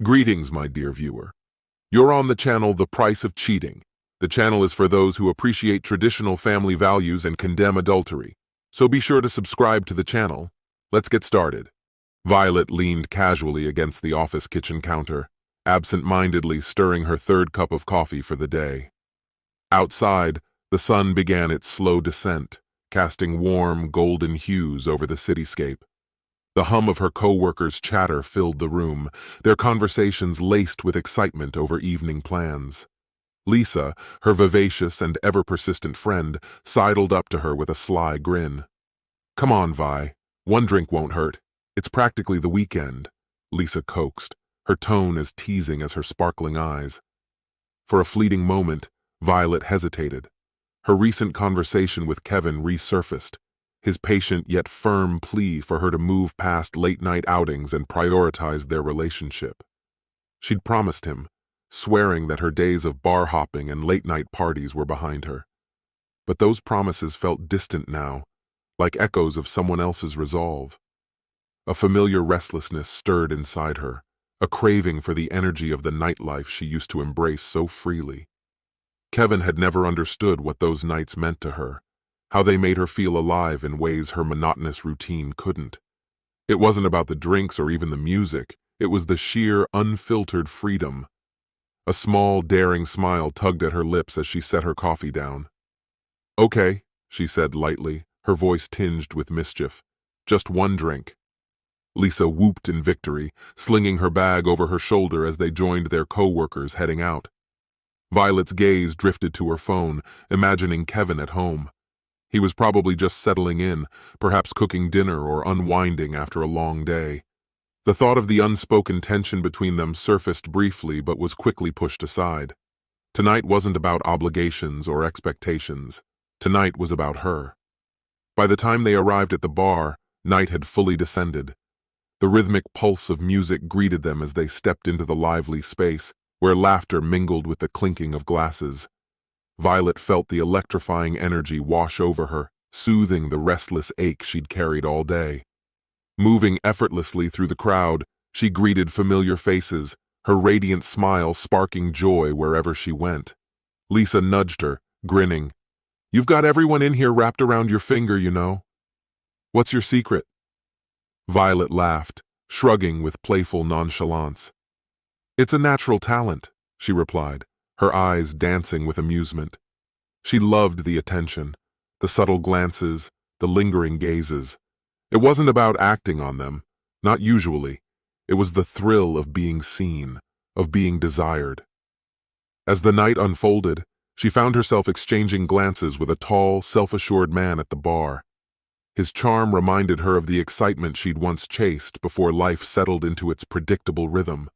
Greetings, my dear viewer. You're on the channel The Price of Cheating. The channel is for those who appreciate traditional family values and condemn adultery. So be sure to subscribe to the channel. Let's get started. Violet leaned casually against the office kitchen counter, absent-mindedly stirring her third cup of coffee for the day. Outside, the sun began its slow descent, casting warm, golden hues over the cityscape. The hum of her co-workers' chatter filled the room, their conversations laced with excitement over evening plans. Lisa, her vivacious and ever-persistent friend, sidled up to her with a sly grin. "Come on, Vi. One drink won't hurt. It's practically the weekend," Lisa coaxed, her tone as teasing as her sparkling eyes. For a fleeting moment, Violet hesitated. Her recent conversation with Kevin resurfaced, his patient yet firm plea for her to move past late-night outings and prioritize their relationship. She'd promised him, swearing that her days of bar hopping and late-night parties were behind her. But those promises felt distant now, like echoes of someone else's resolve. A familiar restlessness stirred inside her, a craving for the energy of the nightlife she used to embrace so freely. Kevin had never understood what those nights meant to her, how they made her feel alive in ways her monotonous routine couldn't. It wasn't about the drinks or even the music, it was the sheer, unfiltered freedom. A small, daring smile tugged at her lips as she set her coffee down. "Okay," she said lightly, her voice tinged with mischief. "Just one drink." Lisa whooped in victory, slinging her bag over her shoulder as they joined their co-workers heading out. Violet's gaze drifted to her phone, imagining Kevin at home. He was probably just settling in, perhaps cooking dinner or unwinding after a long day. The thought of the unspoken tension between them surfaced briefly but was quickly pushed aside. Tonight wasn't about obligations or expectations. Tonight was about her. By the time they arrived at the bar, night had fully descended. The rhythmic pulse of music greeted them as they stepped into the lively space, where laughter mingled with the clinking of glasses. Violet felt the electrifying energy wash over her, soothing the restless ache she'd carried all day. Moving effortlessly through the crowd, she greeted familiar faces, her radiant smile sparking joy wherever she went. Lisa nudged her, grinning. "You've got everyone in here wrapped around your finger, you know. What's your secret?" Violet laughed, shrugging with playful nonchalance. "It's a natural talent," she replied, her eyes dancing with amusement. She loved the attention, the subtle glances, the lingering gazes. It wasn't about acting on them, not usually. It was the thrill of being seen, of being desired. As the night unfolded, she found herself exchanging glances with a tall, self-assured man at the bar. His charm reminded her of the excitement she'd once chased before life settled into its predictable rhythm.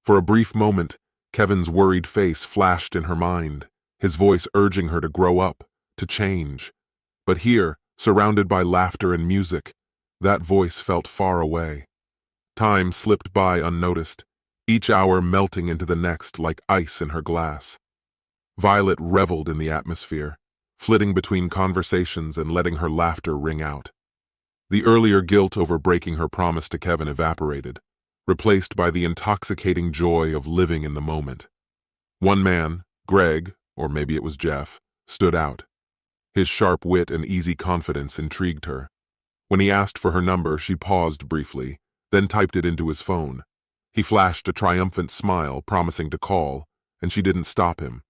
For a brief moment, Kevin's worried face flashed in her mind, his voice urging her to grow up, to change. But here, surrounded by laughter and music, that voice felt far away. Time slipped by unnoticed, each hour melting into the next like ice in her glass. Violet reveled in the atmosphere, flitting between conversations and letting her laughter ring out. The earlier guilt over breaking her promise to Kevin evaporated, replaced by the intoxicating joy of living in the moment. One man, Greg, or maybe it was Jeff, stood out. His sharp wit and easy confidence intrigued her. When he asked for her number, she paused briefly, then typed it into his phone. He flashed a triumphant smile, promising to call, and she didn't stop him.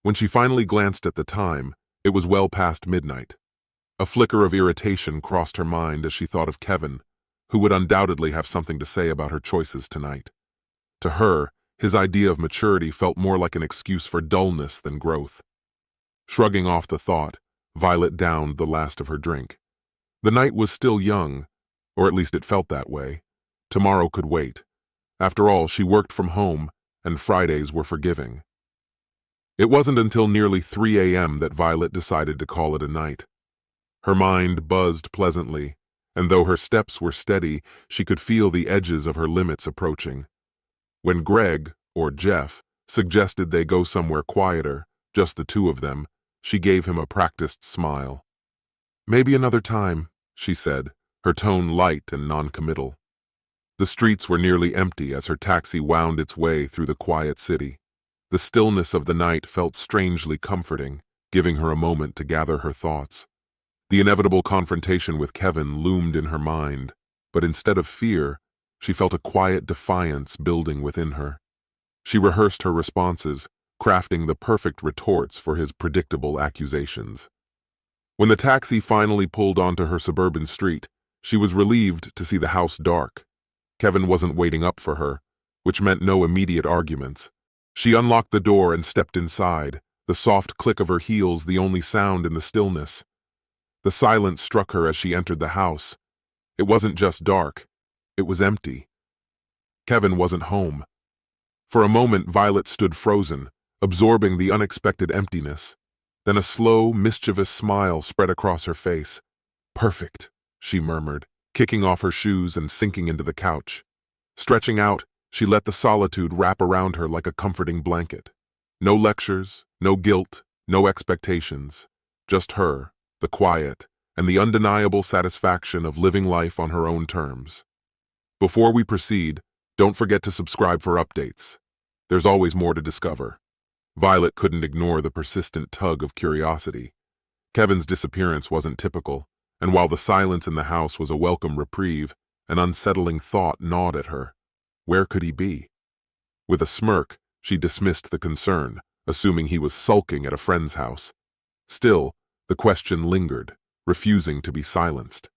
When she finally glanced at the time, it was well past midnight. A flicker of irritation crossed her mind as she thought of Kevin, who would undoubtedly have something to say about her choices tonight. To her, his idea of maturity felt more like an excuse for dullness than growth. Shrugging off the thought, Violet downed the last of her drink. The night was still young, or at least it felt that way. Tomorrow could wait. After all, she worked from home, and Fridays were forgiving. It wasn't until nearly 3 a.m. that Violet decided to call it a night. Her mind buzzed pleasantly, and though her steps were steady, she could feel the edges of her limits approaching. When Greg, or Jeff, suggested they go somewhere quieter, just the two of them, she gave him a practiced smile. "Maybe another time," she said, her tone light and noncommittal. The streets were nearly empty as her taxi wound its way through the quiet city. The stillness of the night felt strangely comforting, giving her a moment to gather her thoughts. The inevitable confrontation with Kevin loomed in her mind, but instead of fear, she felt a quiet defiance building within her. She rehearsed her responses, crafting the perfect retorts for his predictable accusations. When the taxi finally pulled onto her suburban street, she was relieved to see the house dark. Kevin wasn't waiting up for her, which meant no immediate arguments. She unlocked the door and stepped inside, the soft click of her heels the only sound in the stillness. The silence struck her as she entered the house. It wasn't just dark, it was empty. Kevin wasn't home. For a moment, Violet stood frozen, absorbing the unexpected emptiness. Then a slow, mischievous smile spread across her face. "Perfect," she murmured, kicking off her shoes and sinking into the couch. Stretching out, she let the solitude wrap around her like a comforting blanket. No lectures, no guilt, no expectations. Just her, the quiet, and the undeniable satisfaction of living life on her own terms. Before we proceed, don't forget to subscribe for updates. There's always more to discover. Violet couldn't ignore the persistent tug of curiosity. Kevin's disappearance wasn't typical, and while the silence in the house was a welcome reprieve, an unsettling thought gnawed at her. Where could he be? With a smirk, she dismissed the concern, assuming he was sulking at a friend's house. Still, the question lingered, refusing to be silenced.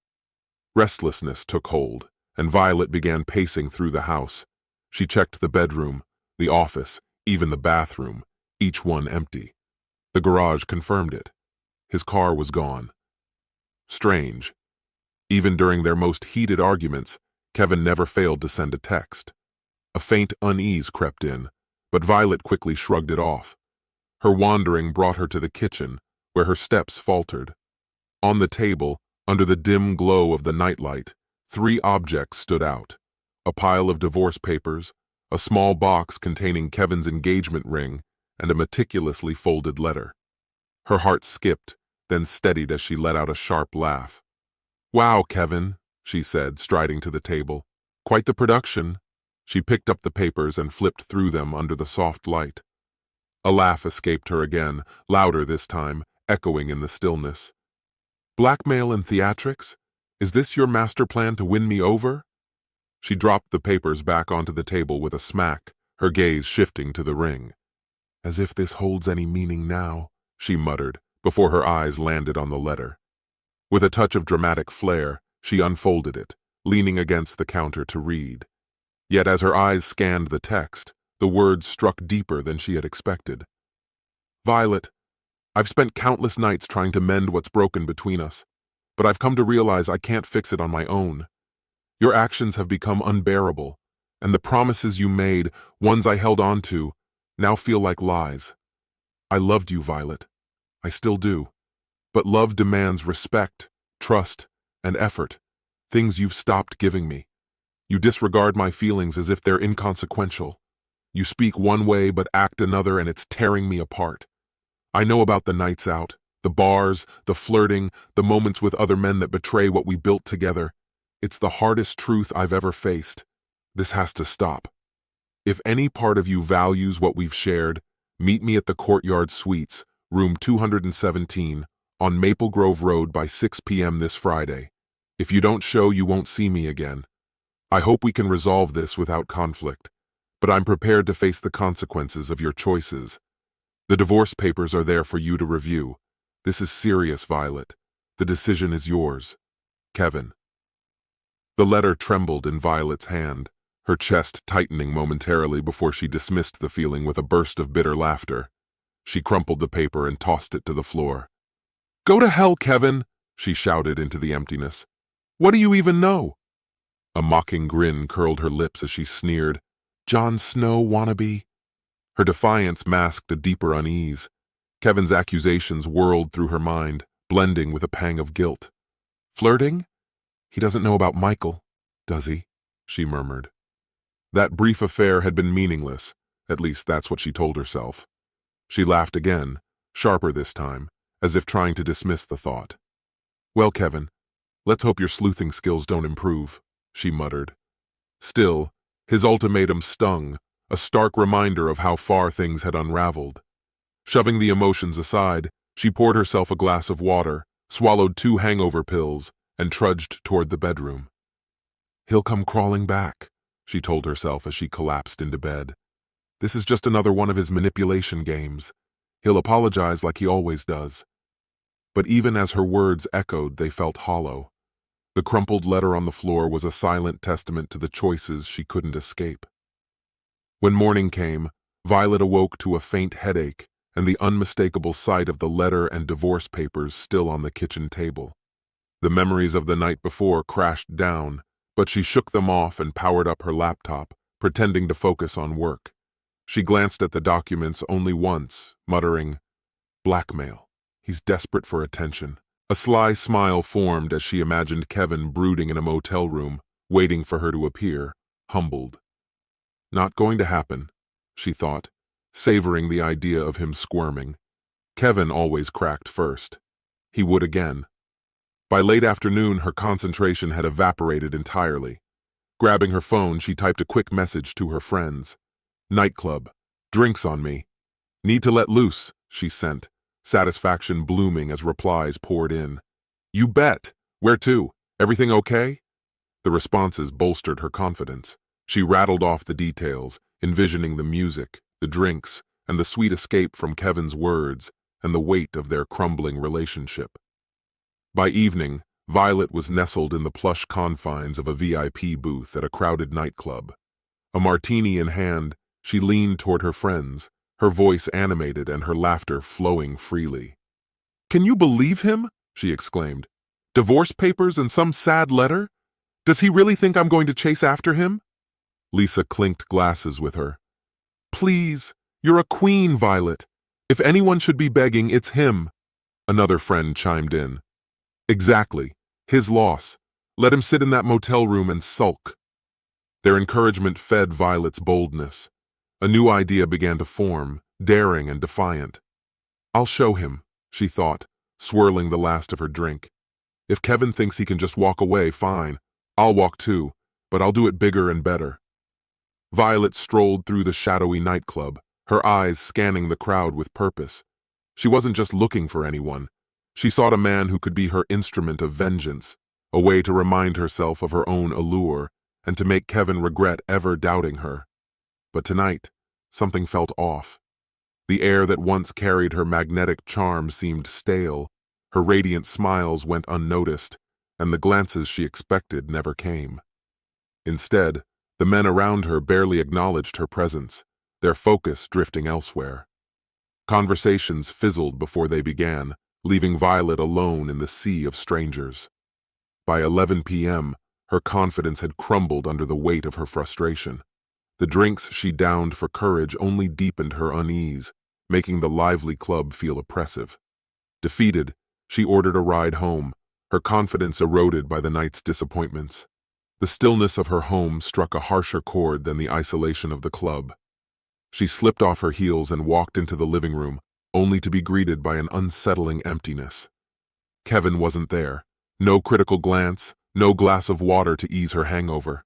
Restlessness took hold, and Violet began pacing through the house. She checked the bedroom, the office, even the bathroom, each one empty. The garage confirmed it. His car was gone. Strange. Even during their most heated arguments, Kevin never failed to send a text. A faint unease crept in, but Violet quickly shrugged it off. Her wandering brought her to the kitchen, where her steps faltered. On the table, under the dim glow of the nightlight, 3 objects stood out: a pile of divorce papers, a small box containing Kevin's engagement ring, and a meticulously folded letter. Her heart skipped, then steadied as she let out a sharp laugh. "Wow, Kevin," she said, striding to the table. "Quite the production." She picked up the papers and flipped through them under the soft light. A laugh escaped her again, louder this time, echoing in the stillness. "Blackmail and theatrics? Is this your master plan to win me over?" She dropped the papers back onto the table with a smack, her gaze shifting to the ring. "As if this holds any meaning now," she muttered, before her eyes landed on the letter. With a touch of dramatic flair, she unfolded it, leaning against the counter to read. Yet as her eyes scanned the text, the words struck deeper than she had expected. "Violet, I've spent countless nights trying to mend what's broken between us, but I've come to realize I can't fix it on my own. Your actions have become unbearable, and the promises you made, ones I held on to, now feel like lies. I loved you, Violet. I still do. But love demands respect, trust, and effort, things you've stopped giving me. You disregard my feelings as if they're inconsequential. You speak one way but act another, and it's tearing me apart. I know about the nights out, the bars, the flirting, the moments with other men that betray what we built together. It's the hardest truth I've ever faced. This has to stop. If any part of you values what we've shared, meet me at the Courtyard Suites, room 217, on Maple Grove Road by 6 p.m. this Friday. If you don't show, you won't see me again. I hope we can resolve this without conflict, but I'm prepared to face the consequences of your choices. The divorce papers are there for you to review. This is serious, Violet. The decision is yours. Kevin." The letter trembled in Violet's hand, her chest tightening momentarily before she dismissed the feeling with a burst of bitter laughter. She crumpled the paper and tossed it to the floor. "Go to hell, Kevin!" she shouted into the emptiness. "What do you even know?" A mocking grin curled her lips as she sneered, "Jon Snow wannabe." Her defiance masked a deeper unease. Kevin's accusations whirled through her mind, blending with a pang of guilt. "Flirting? He doesn't know about Michael, does he?" she murmured. That brief affair had been meaningless, at least that's what she told herself. She laughed again, sharper this time, as if trying to dismiss the thought. "Well, Kevin, let's hope your sleuthing skills don't improve," she muttered. Still, his ultimatum stung, a stark reminder of how far things had unraveled. Shoving the emotions aside, she poured herself a glass of water, swallowed 2 hangover pills, and trudged toward the bedroom. "He'll come crawling back," she told herself as she collapsed into bed. "This is just another one of his manipulation games. He'll apologize like he always does." But even as her words echoed, they felt hollow. The crumpled letter on the floor was a silent testament to the choices she couldn't escape. When morning came, Violet awoke to a faint headache and the unmistakable sight of the letter and divorce papers still on the kitchen table. The memories of the night before crashed down, but she shook them off and powered up her laptop, pretending to focus on work. She glanced at the documents only once, muttering, "Blackmail. He's desperate for attention." A sly smile formed as she imagined Kevin brooding in a motel room, waiting for her to appear, humbled. Not going to happen, she thought, savoring the idea of him squirming. Kevin always cracked first. He would again. By late afternoon, her concentration had evaporated entirely. Grabbing her phone, she typed a quick message to her friends. "Nightclub. Drinks on me. Need to let loose," she sent, satisfaction blooming as replies poured in. "You bet! Where to? Everything okay?" The responses bolstered her confidence. She rattled off the details, envisioning the music, the drinks, and the sweet escape from Kevin's words and the weight of their crumbling relationship. By evening, Violet was nestled in the plush confines of a VIP booth at a crowded nightclub. A martini in hand, she leaned toward her friends, her voice animated and her laughter flowing freely. "Can you believe him?" she exclaimed. "Divorce papers and some sad letter? Does he really think I'm going to chase after him?" Lisa clinked glasses with her. "Please, you're a queen, Violet. If anyone should be begging, it's him." Another friend chimed in. "Exactly. His loss. Let him sit in that motel room and sulk." Their encouragement fed Violet's boldness. A new idea began to form, daring and defiant. "I'll show him," she thought, swirling the last of her drink. "If Kevin thinks he can just walk away, fine. I'll walk too, but I'll do it bigger and better." Violet strolled through the shadowy nightclub, her eyes scanning the crowd with purpose. She wasn't just looking for anyone. She sought a man who could be her instrument of vengeance, a way to remind herself of her own allure, and to make Kevin regret ever doubting her. But tonight, something felt off. The air that once carried her magnetic charm seemed stale, her radiant smiles went unnoticed, and the glances she expected never came. Instead, the men around her barely acknowledged her presence, their focus drifting elsewhere. Conversations fizzled before they began, leaving Violet alone in the sea of strangers. By 11 p.m., her confidence had crumbled under the weight of her frustration. The drinks she downed for courage only deepened her unease, making the lively club feel oppressive. Defeated, she ordered a ride home, her confidence eroded by the night's disappointments. The stillness of her home struck a harsher chord than the isolation of the club. She slipped off her heels and walked into the living room, only to be greeted by an unsettling emptiness. Kevin wasn't there. No critical glance, no glass of water to ease her hangover.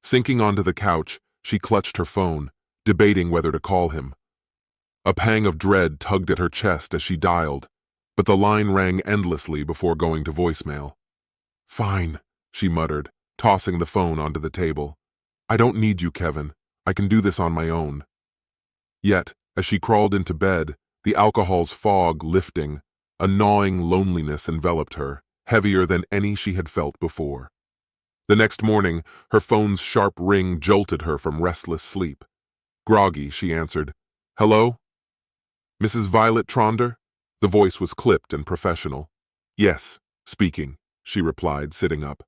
Sinking onto the couch, she clutched her phone, debating whether to call him. A pang of dread tugged at her chest as she dialed, but the line rang endlessly before going to voicemail. "Fine," she muttered, tossing the phone onto the table. "I don't need you, Kevin. I can do this on my own." Yet, as she crawled into bed, the alcohol's fog lifting, a gnawing loneliness enveloped her, heavier than any she had felt before. The next morning, her phone's sharp ring jolted her from restless sleep. Groggy, she answered. "Hello? Mrs. Violet Tronder?" The voice was clipped and professional. "Yes, speaking," she replied, sitting up.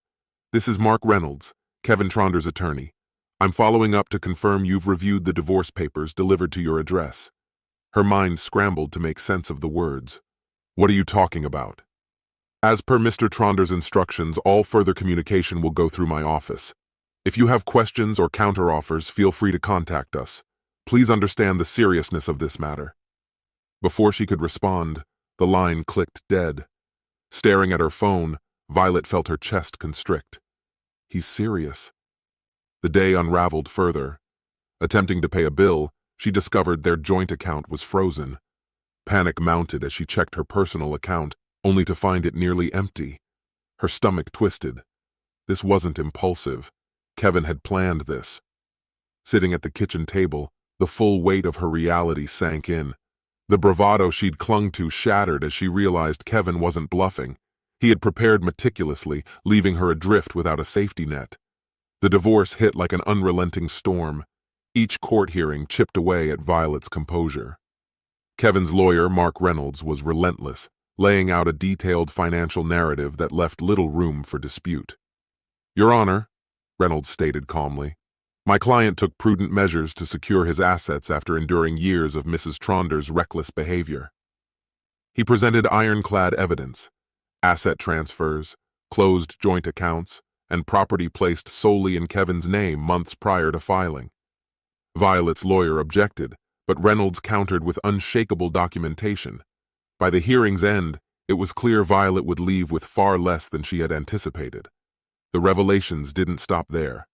"This is Mark Reynolds, Kevin Tronder's attorney. I'm following up to confirm you've reviewed the divorce papers delivered to your address." Her mind scrambled to make sense of the words. "What are you talking about?" "As per Mr. Tronder's instructions, all further communication will go through my office. If you have questions or counteroffers, feel free to contact us. Please understand the seriousness of this matter." Before she could respond, the line clicked dead. Staring at her phone, Violet felt her chest constrict. He's serious. The day unraveled further. Attempting to pay a bill, she discovered their joint account was frozen. Panic mounted as she checked her personal account, only to find it nearly empty. Her stomach twisted. This wasn't impulsive. Kevin had planned this. Sitting at the kitchen table, the full weight of her reality sank in. The bravado she'd clung to shattered as she realized Kevin wasn't bluffing. He had prepared meticulously, leaving her adrift without a safety net. The divorce hit like an unrelenting storm. Each court hearing chipped away at Violet's composure. Kevin's lawyer, Mark Reynolds, was relentless, laying out a detailed financial narrative that left little room for dispute. "Your Honor," Reynolds stated calmly, "my client took prudent measures to secure his assets after enduring years of Mrs. Tronder's reckless behavior." He presented ironclad evidence: asset transfers, closed joint accounts, and property placed solely in Kevin's name months prior to filing. Violet's lawyer objected, but Reynolds countered with unshakable documentation. By the hearing's end, it was clear Violet would leave with far less than she had anticipated. The revelations didn't stop there.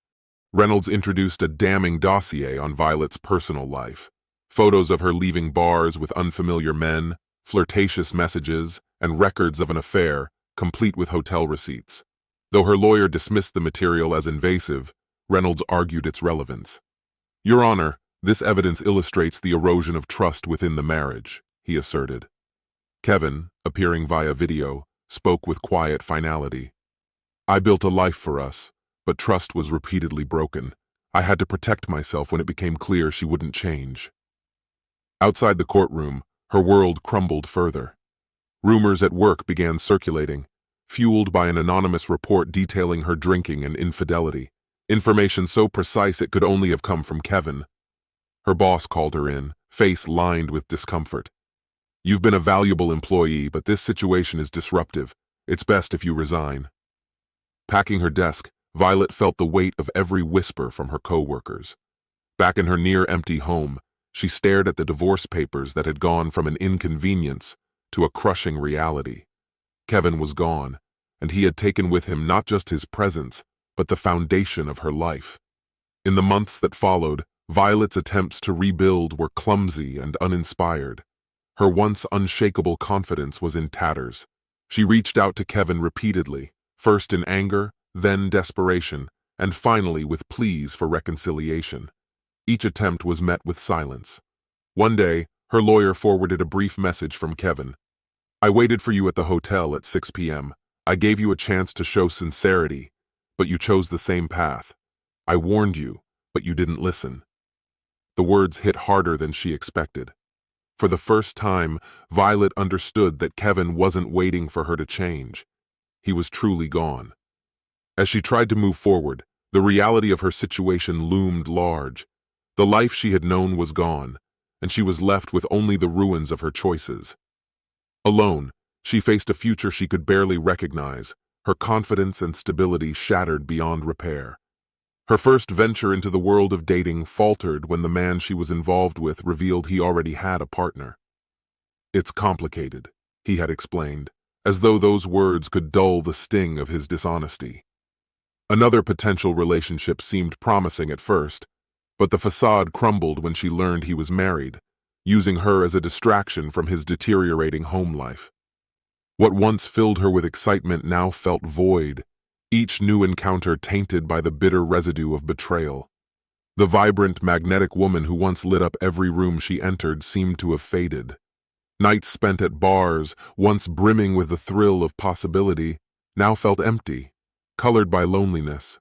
Reynolds introduced a damning dossier on Violet's personal life. Photos of her leaving bars with unfamiliar men, flirtatious messages, and records of an affair, complete with hotel receipts. Though her lawyer dismissed the material as invasive, Reynolds argued its relevance. "Your Honor, this evidence illustrates the erosion of trust within the marriage," he asserted. Kevin, appearing via video, spoke with quiet finality. "I built a life for us, but trust was repeatedly broken. I had to protect myself when it became clear she wouldn't change." Outside the courtroom, her world crumbled further. Rumors at work began circulating, fueled by an anonymous report detailing her drinking and infidelity. Information so precise it could only have come from Kevin. Her boss called her in, face lined with discomfort. "You've been a valuable employee, but this situation is disruptive. It's best if you resign." Packing her desk, Violet felt the weight of every whisper from her co-workers. Back in her near-empty home, she stared at the divorce papers that had gone from an inconvenience to a crushing reality. Kevin was gone, and he had taken with him not just his presence, but the foundation of her life. In the months that followed, Violet's attempts to rebuild were clumsy and uninspired. Her once unshakable confidence was in tatters. She reached out to Kevin repeatedly, first in anger, then desperation, and finally with pleas for reconciliation. Each attempt was met with silence. One day, her lawyer forwarded a brief message from Kevin. "I waited for you at the hotel at 6 p.m. I gave you a chance to show sincerity, but you chose the same path. I warned you, but you didn't listen." The words hit harder than she expected. For the first time, Violet understood that Kevin wasn't waiting for her to change. He was truly gone. As she tried to move forward, the reality of her situation loomed large. The life she had known was gone, and she was left with only the ruins of her choices. Alone, she faced a future she could barely recognize, her confidence and stability shattered beyond repair. Her first venture into the world of dating faltered when the man she was involved with revealed he already had a partner. "It's complicated," he had explained, as though those words could dull the sting of his dishonesty. Another potential relationship seemed promising at first, but the facade crumbled when she learned he was married, using her as a distraction from his deteriorating home life. What once filled her with excitement now felt void, each new encounter tainted by the bitter residue of betrayal. The vibrant, magnetic woman who once lit up every room she entered seemed to have faded. Nights spent at bars, once brimming with the thrill of possibility, now felt empty, colored by loneliness.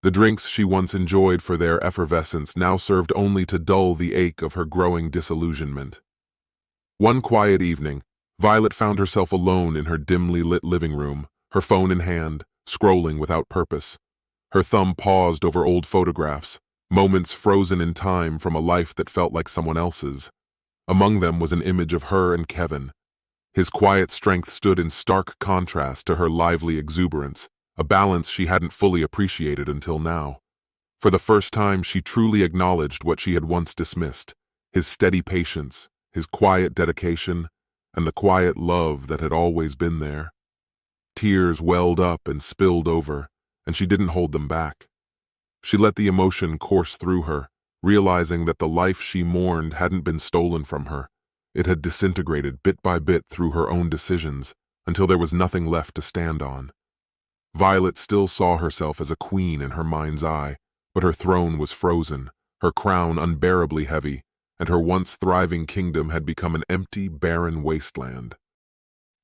The drinks she once enjoyed for their effervescence now served only to dull the ache of her growing disillusionment. One quiet evening, Violet found herself alone in her dimly lit living room, her phone in hand, scrolling without purpose. Her thumb paused over old photographs, moments frozen in time from a life that felt like someone else's. Among them was an image of her and Kevin. His quiet strength stood in stark contrast to her lively exuberance, a balance she hadn't fully appreciated until now. For the first time, she truly acknowledged what she had once dismissed: his steady patience, his quiet dedication, and the quiet love that had always been there. Tears welled up and spilled over, and she didn't hold them back. She let the emotion course through her, realizing that the life she mourned hadn't been stolen from her. It had disintegrated bit by bit through her own decisions, until there was nothing left to stand on. Violet still saw herself as a queen in her mind's eye, but her throne was frozen, her crown unbearably heavy, and her once thriving kingdom had become an empty, barren wasteland.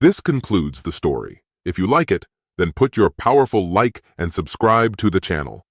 This concludes the story. If you like it, then put your powerful like and subscribe to the channel.